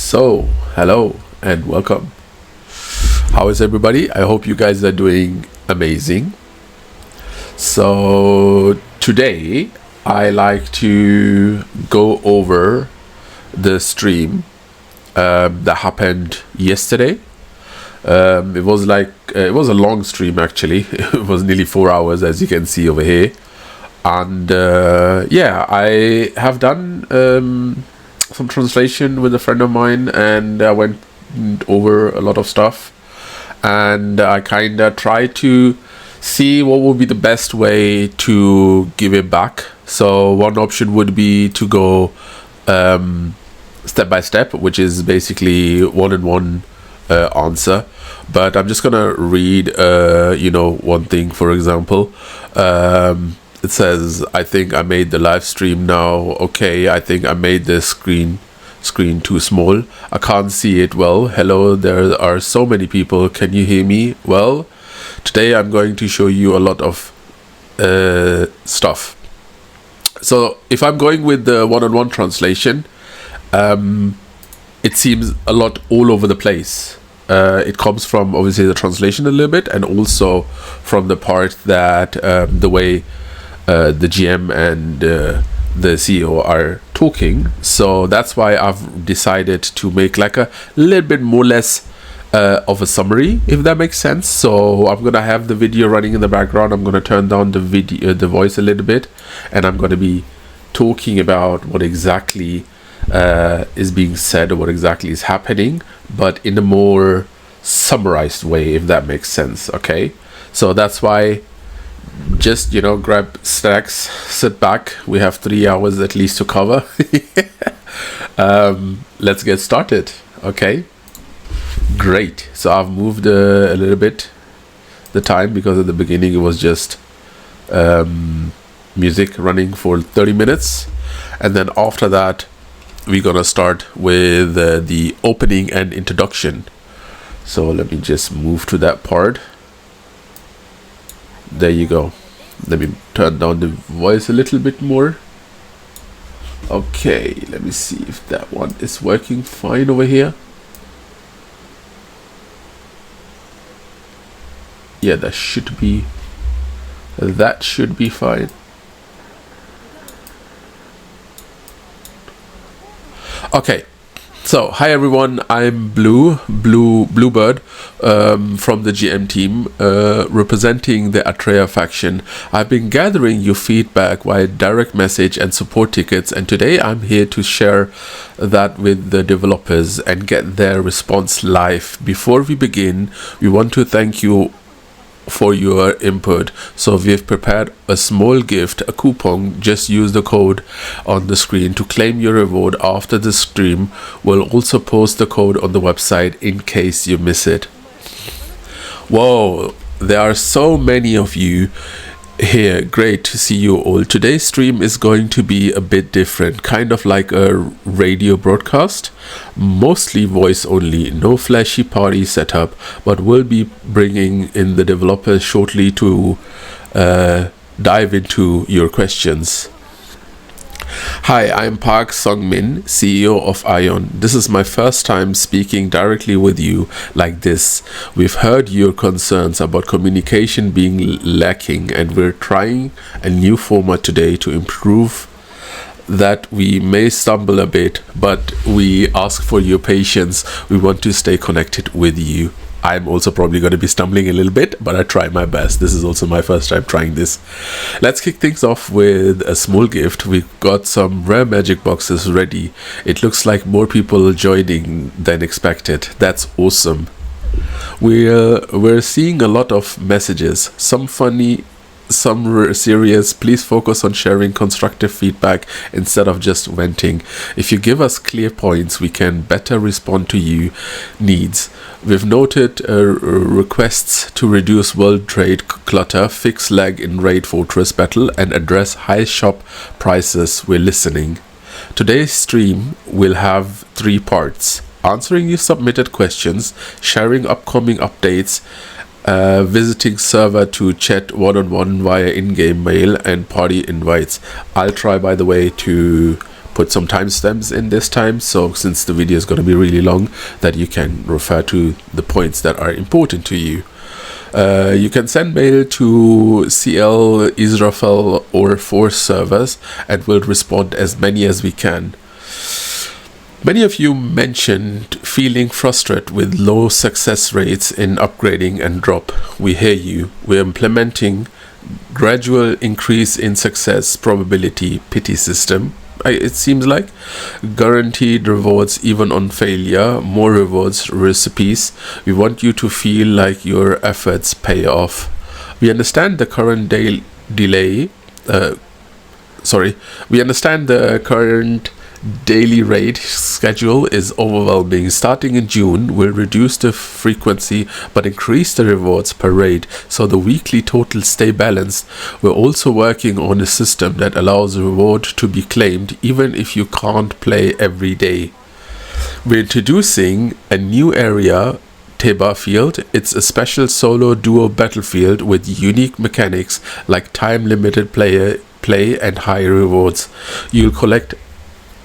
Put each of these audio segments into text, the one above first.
So, hello and welcome. How is everybody? I hope you guys are doing amazing. So, today I like to go over the stream that happened yesterday. It was a long stream actually. It was nearly 4 hours, as you can see over here. And yeah, I have done some translation with a friend of mine, and I went over a lot of stuff, and I kind of tried to see what would be the best way to give it back. So one option would be to go step by step, which is basically one-on-one answer. But I'm just gonna read one thing. For example, it says, I think I made the live stream now. Okay, I think I made the screen too small. I can't see it well. Hello, there are so many people. Can you hear me? Well, today I'm going to show you a lot of stuff. So if I'm going with the one-on-one translation, it seems a lot all over the place. It comes from obviously the translation a little bit, and also from the part that the way the GM and the CEO are talking. So that's why I've decided to make like a little bit more less of a summary, if that makes sense. So I'm gonna have the video running in the background. I'm gonna turn down the voice a little bit, and I'm gonna be talking about what exactly is being said or what exactly is happening, but in a more summarized way, if that makes sense. Okay, so that's why just grab snacks, sit back. We have 3 hours at least to cover. Let's get started. Okay, great. So I've moved a little bit the time, because at the beginning it was just music running for 30 minutes, and then after that we're gonna start with the opening and introduction. So let me just move to that part. There you go. Let me turn down the voice a little bit more. Okay, let me see if that one is working fine over here. Yeah, that should be fine. Okay, so hi everyone, I'm Bluebird from the GM team, representing the Atreya faction. I've been gathering your feedback via direct message and support tickets, and today I'm here to share that with the developers and get their response live. Before we begin, we want to thank you for your input. So we've prepared a small gift, a coupon. Just use the code on the screen to claim your reward after the stream. We'll also post the code on the website in case you miss it. Whoa, there are so many of you here. Great to see you all. Today's stream is going to be a bit different, kind of like a radio broadcast, mostly voice only, no flashy party setup, but we'll be bringing in the developers shortly to dive into your questions. Hi, I'm Park Sung-min, CEO of Aion. This is my first time speaking directly with you like this. We've heard your concerns about communication being lacking, and we're trying a new format today to improve that. We may stumble a bit, but we ask for your patience. We want to stay connected with you. I'm also probably going to be stumbling a little bit, but I try my best. This is also my first time trying this. Let's kick things off with a small gift. We've got some rare magic boxes ready. It looks like more people joining than expected. That's awesome. We're seeing a lot of messages, some funny, some serious. Please focus on sharing constructive feedback instead of just venting. If you give us clear points, we can better respond to your needs. We've noted requests to reduce world trade clutter, fix lag in Raid Fortress battle, and address high shop prices. We're listening. Today's stream will have 3 parts: answering your submitted questions, sharing upcoming updates, visiting server to chat one-on-one via in-game mail, and party invites. I'll try, by the way, to put some timestamps in this time, so since the video is going to be really long, that you can refer to the points that are important to you. You can send mail to CL, Israfel or Force servers, and we'll respond as many as we can. Many of you mentioned feeling frustrated with low success rates in upgrading and drop. We hear you. We're implementing gradual increase in success probability pity system. It seems like guaranteed rewards even on failure, more rewards recipes. We want you to feel like your efforts pay off. We understand the current we understand the current daily raid schedule is overwhelming. Starting in June, we'll reduce the frequency but increase the rewards per raid, so the weekly totals stay balanced. We're also working on a system that allows reward to be claimed even if you can't play every day. We're introducing a new area, Teba Field. It's a special solo duo battlefield with unique mechanics like time-limited play and high rewards. You'll collect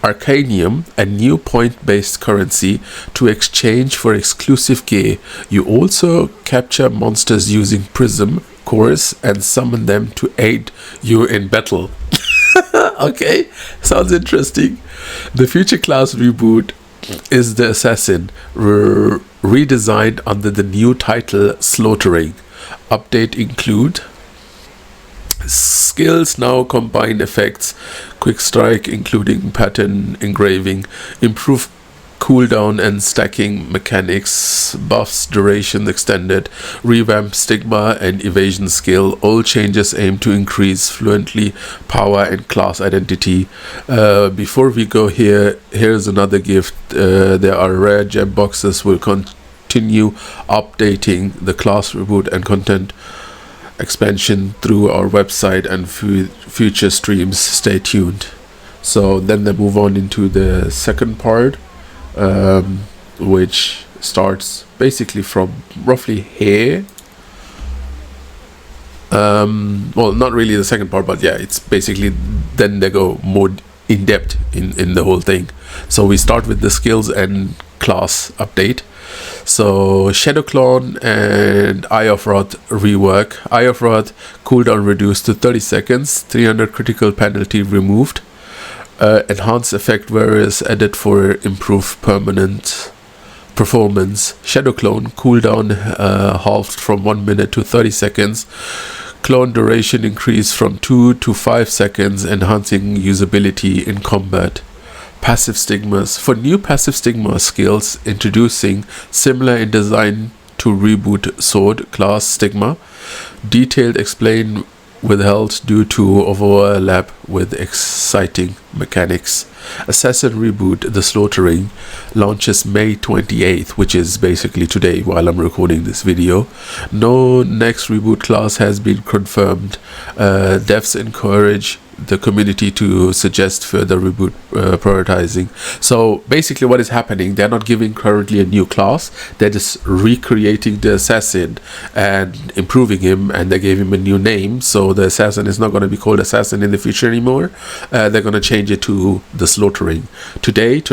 Arcanium, a new point-based currency to exchange for exclusive gear. You also capture monsters using prism cores and summon them to aid you in battle. Okay, sounds interesting. The future class reboot is the Assassin, redesigned under the new title Slaughtering. Update include skills now combine effects, quick strike including pattern engraving, improve cooldown and stacking mechanics, buffs duration extended, revamp stigma and evasion skill. All changes aim to increase fluently power and class identity. Before we go here, here's another gift. There are rare gem boxes. Will continue updating the class reboot and content expansion through our website and future streams. Stay tuned. So then they move on into the second part, which starts basically from roughly here. Well, not really the second part, but yeah, it's basically then they go more in depth in the whole thing. So we start with the skills and class update. So Shadow Clone and Eye of Wrath rework. Eye of Wrath cooldown reduced to 30 seconds, 300 critical penalty removed. Enhanced effect various added for improved permanent performance. Shadow Clone cooldown halved from 1 minute to 30 seconds. Clone duration increased from 2 to 5 seconds, enhancing usability in combat. Passive stigmas. For new passive stigma skills, introducing similar in design to reboot sword class stigma. Detailed explain withheld due to overlap with exciting mechanics. Assassin reboot The Slaughtering launches May 28th, which is basically today while I'm recording this video. No next reboot class has been confirmed. Devs encourage the community to suggest further reboot prioritizing. So basically what is happening, they're not giving currently a new class, they're just recreating the assassin and improving him, and they gave him a new name. So the assassin is not going to be called assassin in the future anymore. They're going to change it to The Slaughtering. Tonight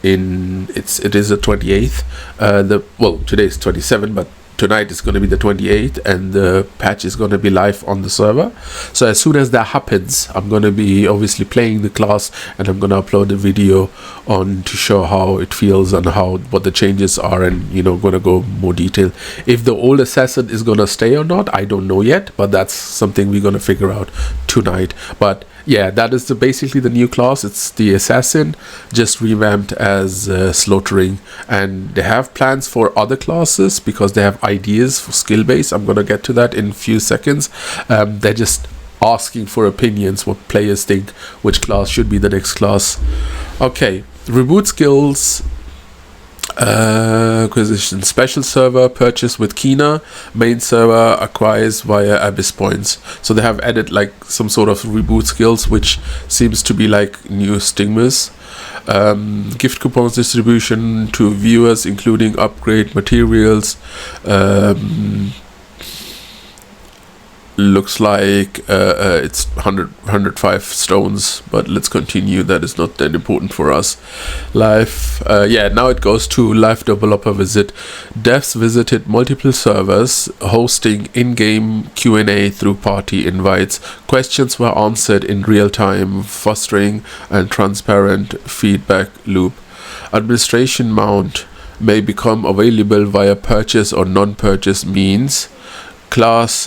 it is the 28th. Today is 27, but tonight is going to be the 28th, and the patch is going to be live on the server. So as soon as that happens, I'm going to be obviously playing the class, and I'm going to upload a video on to show how it feels and what the changes are, and going to go more detail. If the old assassin is going to stay or not, I don't know yet, but that's something we're going to figure out tonight. But yeah, that is basically the new class. It's the assassin, just revamped as Slaughtering, and they have plans for other classes because they have ideas for skill base. I'm gonna get to that in a few seconds. They're just asking for opinions, what players think which class should be the next class. Okay, reboot skills. Acquisition special server purchase with Kina, main server acquires via Abyss points. So they have added like some sort of reboot skills, which seems to be like new stigmas. Gift coupons distribution to viewers, including upgrade materials, looks like it's 105 stones, but let's continue. That is not that important for us. Live, now it goes to live developer visit. Devs visited multiple servers, hosting in-game Q&A through party invites. Questions were answered in real time, fostering a transparent feedback loop. Administration mount may become available via purchase or non-purchase means. Class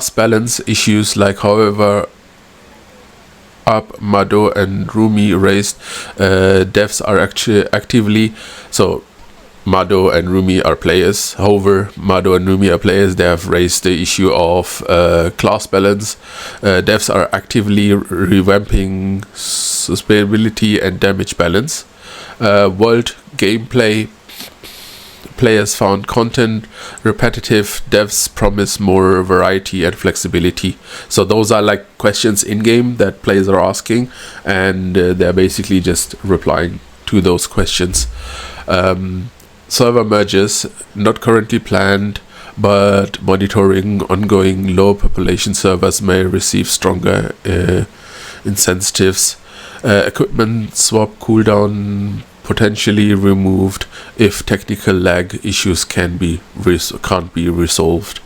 balance issues like however up Mado and Rumi raised, devs are actually actively, so Mado and Rumi are players, however Mado and Rumi are players, they have raised the issue of class balance. Devs are actively revamping sustainability and damage balance. World gameplay, players found content repetitive, devs promise more variety and flexibility. So those are like questions in game that players are asking, and they're basically just replying to those questions. Server merges not currently planned, but monitoring ongoing low population servers may receive stronger incentives. Equipment swap cooldown potentially removed if technical lag issues can't be resolved.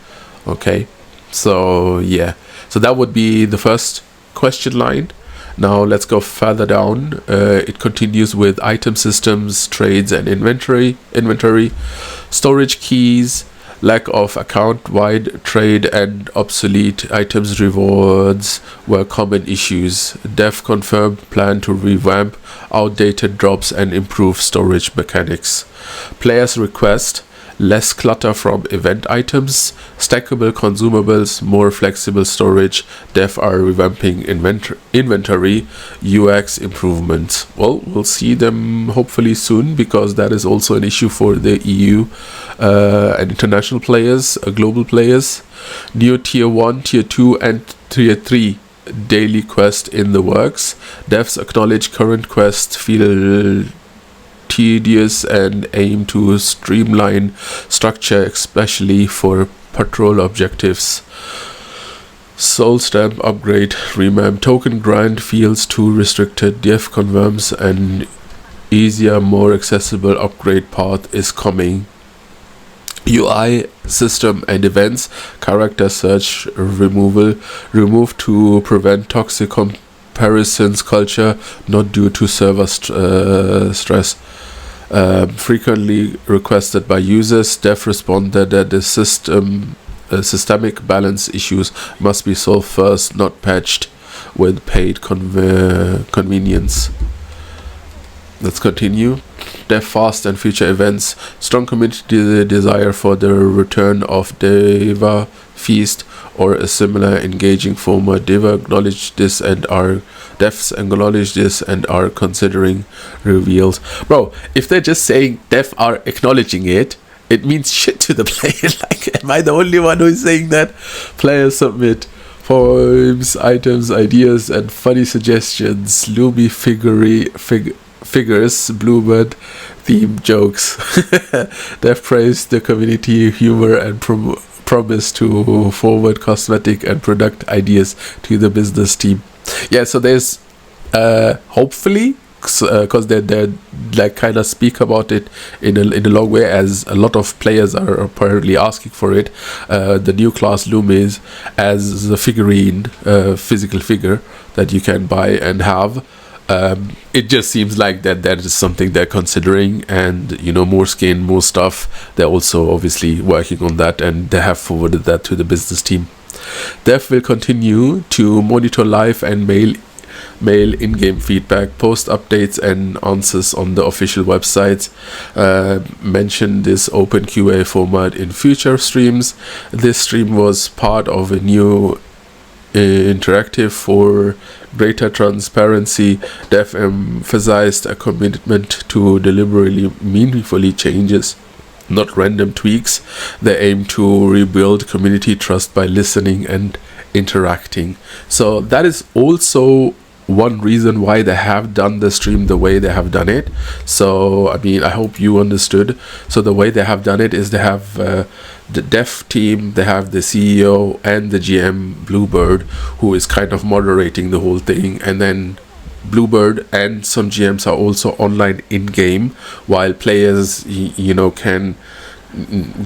Okay, so that would be the first question line. Now let's go further down. It continues with item systems, trades, and inventory, storage keys, lack of account-wide trade, and obsolete items rewards were common issues. Dev confirmed plan to revamp outdated drops and improve storage mechanics. Players request less clutter from event items, stackable consumables, more flexible storage. Dev are revamping inventory, UX improvements. Well, we'll see them hopefully soon, because that is also an issue for the EU and international players, global players. New tier 1, tier 2 and tier 3 daily quest in the works. Devs acknowledge current quests feel tedious and aim to streamline structure, especially for patrol objectives. Soul stamp upgrade, revamp token grind feels too restricted. Dev confirms an easier, more accessible upgrade path is coming. UI system and events, character search removed to prevent toxic comparisons culture, not due to server stress. Frequently requested by users. Dev responded that the systemic balance issues must be solved first, not patched with paid convenience. Let's continue. Dev fast and future events. Strong community desire for the return of Deva Feast or a similar engaging format. Devs acknowledge this and are considering reveals. Bro, if they're just saying Dev are acknowledging it, it means shit to the player. Like, am I the only one who is saying that? Players submit poems, items, ideas, and funny suggestions. Lumi figures, Bluebird theme jokes. Dev praised the community humor and promise to forward cosmetic and product ideas to the business team. Yeah, so there's hopefully, because they like kind of speak about it in a long way, as a lot of players are apparently asking for it. The new class Lumis as a figurine, physical figure that you can buy and have. It just seems like that is something they're considering, and more skin, more stuff. They're also obviously working on that, and they have forwarded that to the business team. Dev will continue to monitor live and mail in-game feedback, post updates and answers on the official websites. Mention this open QA format in future streams. This stream was part of a new interactive for greater transparency. Dev emphasized a commitment to deliberately meaningfully changes, not random tweaks. They aim to rebuild community trust by listening and interacting. So that is also one reason why they have done the stream the way they have done it. So I mean, I hope you understood. So the way they have done it is they have the dev team, they have the CEO and the GM Bluebird, who is kind of moderating the whole thing, and then Bluebird and some GMs are also online in game, while players can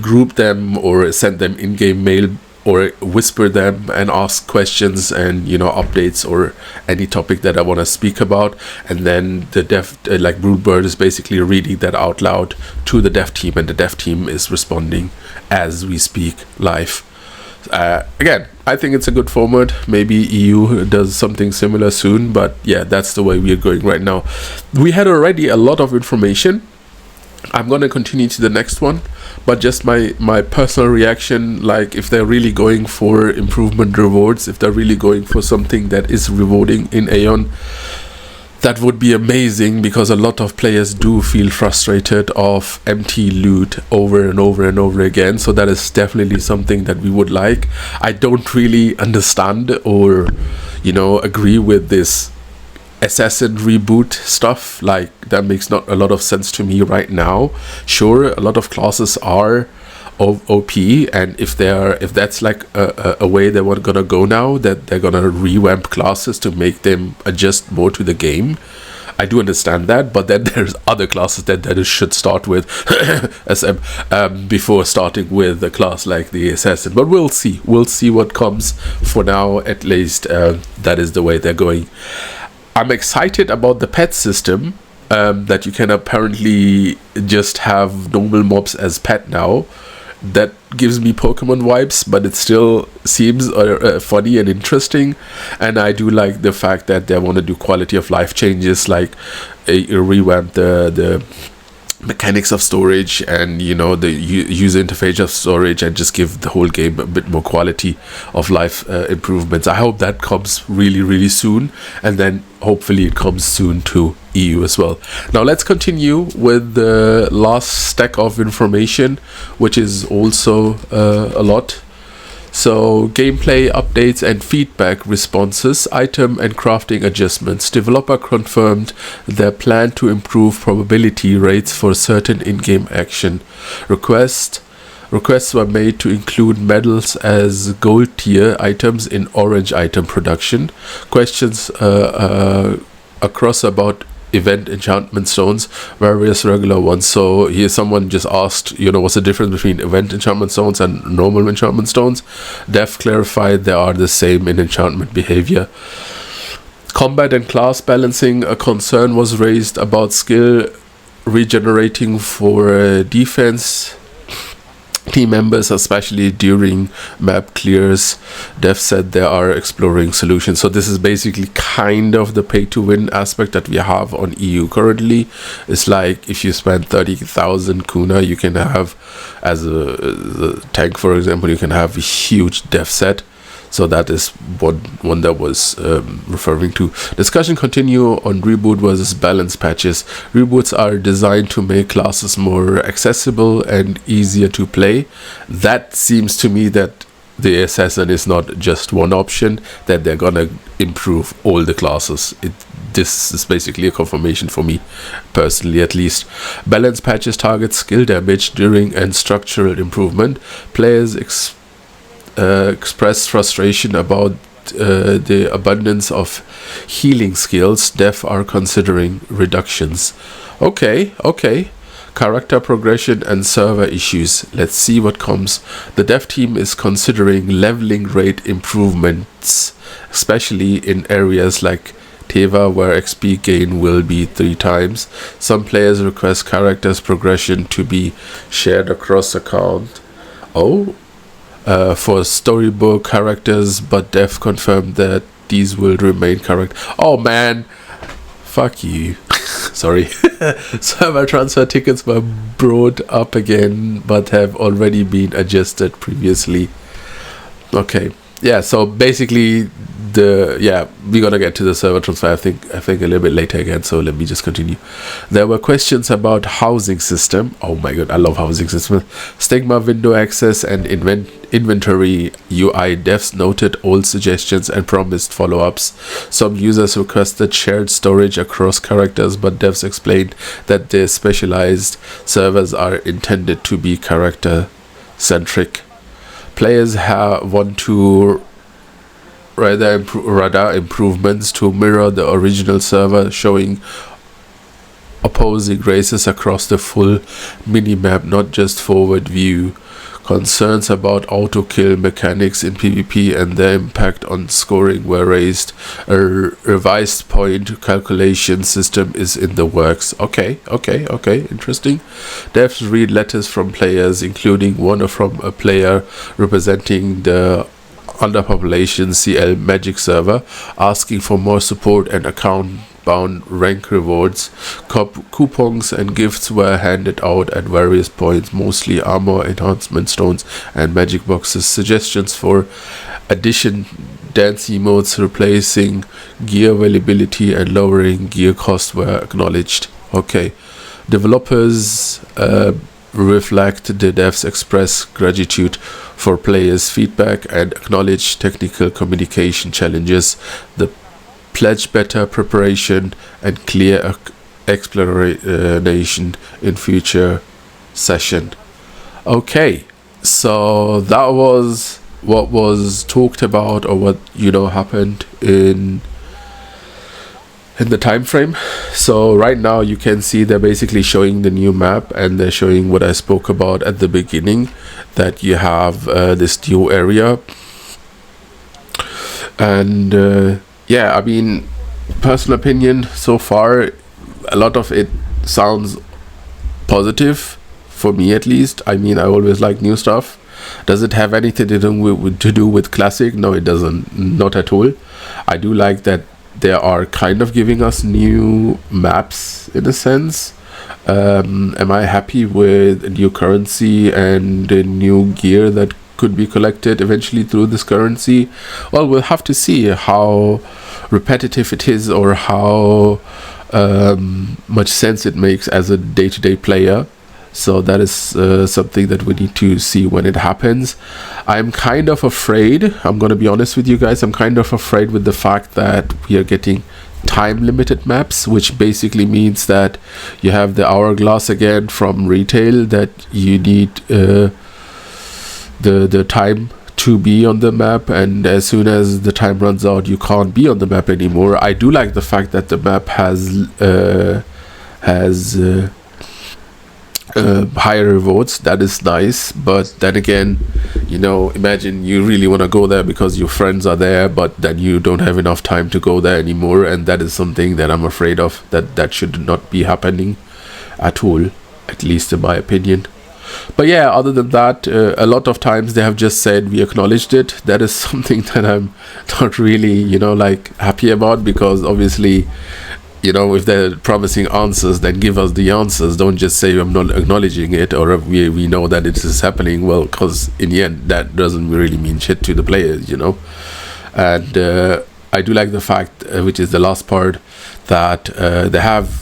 group them or send them in-game mail or whisper them and ask questions and updates or any topic that I want to speak about, and then the dev like Bluebird is basically reading that out loud to the dev team, and the dev team is responding as we speak live. Again, I think it's a good format. Maybe EU does something similar soon, but yeah, that's the way we are going right now. We had already a lot of information. I'm gonna continue to the next one, but just my personal reaction, like if they're really going for improvement rewards, if they're really going for something that is rewarding in Aion, that would be amazing, because a lot of players do feel frustrated of empty loot over and over and over again. So that is definitely something that we would like. I don't really understand or agree with this assassin reboot stuff. Like, that makes not a lot of sense to me right now. Sure, a lot of classes are OP, and if that's like a way they were gonna go now, that they're gonna revamp classes to make them adjust more to the game, I do understand that. But then there's other classes that it should start with SM before starting with a class like the assassin. But we'll see what comes. For now, at least, that is the way they're going. I'm excited about the pet system, that you can apparently just have normal mobs as pet now. That gives me Pokemon vibes, but it still seems funny and interesting. And I do like the fact that they want to do quality of life changes, like revamp the mechanics of storage and the user interface of storage, and just give the whole game a bit more quality of life improvements. I hope that comes really, really soon, and then hopefully it comes soon to EU as well. Now let's continue with the last stack of information, which is also a lot. So, gameplay updates and feedback responses, item and crafting adjustments. Developer confirmed their plan to improve probability rates for certain in-game action. Requests were made to include medals as gold tier items in orange item production. Questions across about event enchantment stones, various regular ones. So here someone just asked, what's the difference between event enchantment stones and normal enchantment stones? Dev clarified they are the same in enchantment behavior. Combat and class balancing. A concern was raised about skill regenerating for defense team members, especially during map clears. Dev said they are exploring solutions. So this is basically kind of the pay to win aspect that we have on EU currently. It's like if you spend 30,000 kuna, you can have, as a tank for example, you can have a huge dev set. So that is one that was referring to. Discussion continue on reboot versus balance patches. Reboots are designed to make classes more accessible and easier to play. That seems to me that the assassin is not just one option, that they're gonna improve all the classes. This is basically a confirmation for me, personally at least. Balance patches target skill damage during and structural improvement. Players express frustration about the abundance of healing skills. Dev are considering reductions. Okay. Character progression and server issues. Let's see what comes. The dev team is considering leveling rate improvements, especially in areas like Teva, where XP gain will be 3 times. Some players request characters progression to be shared across account. For storybook characters, but Dev confirmed that these will remain correct. Oh man, fuck you. Sorry. Server transfer tickets were brought up again, but have already been adjusted previously. Okay, yeah, so basically we're gonna get to the server transfer I think a little bit later again, so let me just continue. There were questions about housing system. Oh my god, I love housing system. Stigma, window access, and inventory UI. Devs noted old suggestions and promised follow-ups. Some users requested shared storage across characters, but devs explained that their specialized servers are intended to be character centric. Players want to radar improvements to mirror the original server, showing opposing races across the full minimap, not just forward view. Concerns about auto kill mechanics in PvP and their impact on scoring were raised. A revised point calculation system is in the works. Okay, interesting. Devs read letters from players, including one from a player representing the underpopulation CL Magic server, asking for more support and account-bound rank rewards. Coupons and gifts were handed out at various points, mostly armor enhancement stones and magic boxes. Suggestions for addition dance emotes, replacing gear availability and lowering gear cost were acknowledged. Okay, developers reflect the devs express gratitude for players' feedback and acknowledge technical communication challenges. The pledge better preparation and clear explanation in future session. Okay, so that was what was talked about, or what happened in the time frame. So right now you can see they're basically showing the new map, and they're showing what I spoke about at the beginning, that you have this new area. And I mean, personal opinion, so far a lot of it sounds positive for me, at least. I mean, I always like new stuff. Does it have anything to do with classic? No, it doesn't, not at all. I do like that they are kind of giving us new maps in a sense. Am I happy with a new currency and a new gear that could be collected eventually through this currency? Well, we'll have to see how repetitive it is, or how much sense it makes as a day-to-day player. So that is something that we need to see when it happens. I'm kind of afraid, I'm going to be honest with you guys, I'm kind of afraid with the fact that we are getting time limited maps, which basically means that you have the hourglass again from retail, that you need the time to be on the map, and as soon as the time runs out you can't be on the map anymore. I do like the fact that the map has higher rewards. That is nice, but then again, imagine you really want to go there because your friends are there, but then you don't have enough time to go there anymore, and that is something that I'm afraid of, that should not be happening at all, at least in my opinion. But yeah, other than that, a lot of times they have just said we acknowledged it. That is something that I'm not really happy about, because obviously, if they're promising answers, then give us the answers. Don't just say I'm not acknowledging it, or we know that it is happening. Well, because in the end, that doesn't really mean shit to the players, And I do like the fact, which is the last part, that they have,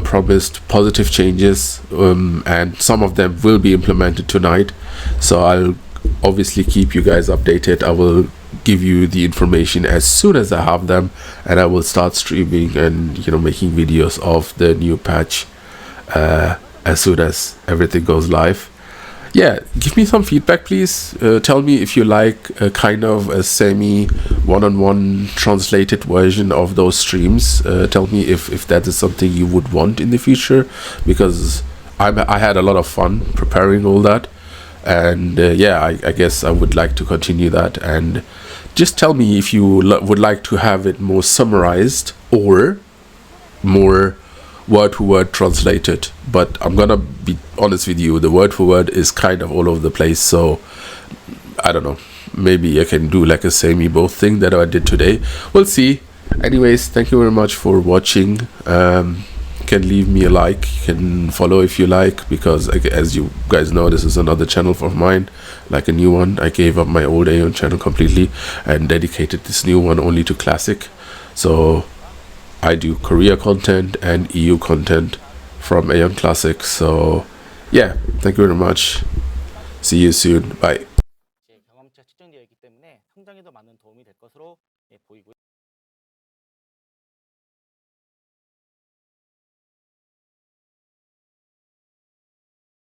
promised positive changes, and some of them will be implemented tonight. So I'll obviously keep you guys updated. I will give you the information as soon as I have them, and I will start streaming and making videos of the new patch as soon as everything goes live. Yeah, give me some feedback, please. Tell me if you like a kind of a semi one-on-one translated version of those streams. Tell me if that is something you would want in the future, because I had a lot of fun preparing all that. And I guess I would like to continue that. And just tell me if you would like to have it more summarized or more word-for-word translated. But I'm gonna be honest with you, the word-for-word is kind of all over the place. So I don't know, maybe I can do like a semi-both thing that I did today. We'll see. Anyways, thank you very much for watching. can leave me a like, you can follow if you like, because as you guys know, this is another channel of mine, like a new one. I gave up my old Aion channel completely and dedicated this new one only to classic. So I do Korea content and EU content from Aion Classic. So yeah, thank you very much. See you soon. Bye.